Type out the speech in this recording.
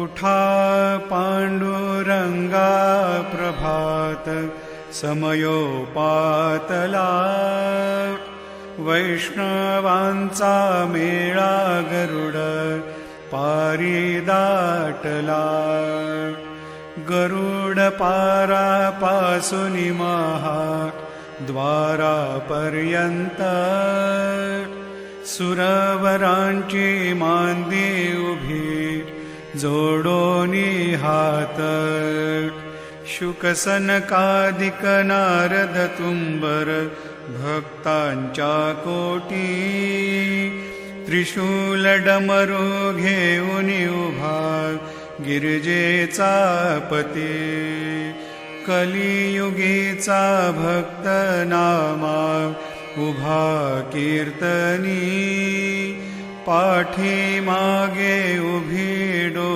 उठा पांडुरंगा प्रभात समयोपातला, वैष्णवांचा मेळा गरुड पारी दाटला. गरुड पारापासूनी महा द्वारापर्यंत, सुरवरांची मांदी उभी जोडोनी हात. शुकसनकादिक नारद तुंबर भक्तांच्या कोटी, त्रिशूल डमरू घेऊन उभा गिरिजेचा पती. कलियुगीचा भक्त नामा उभा कीर्तनी, पाठी मागे उभी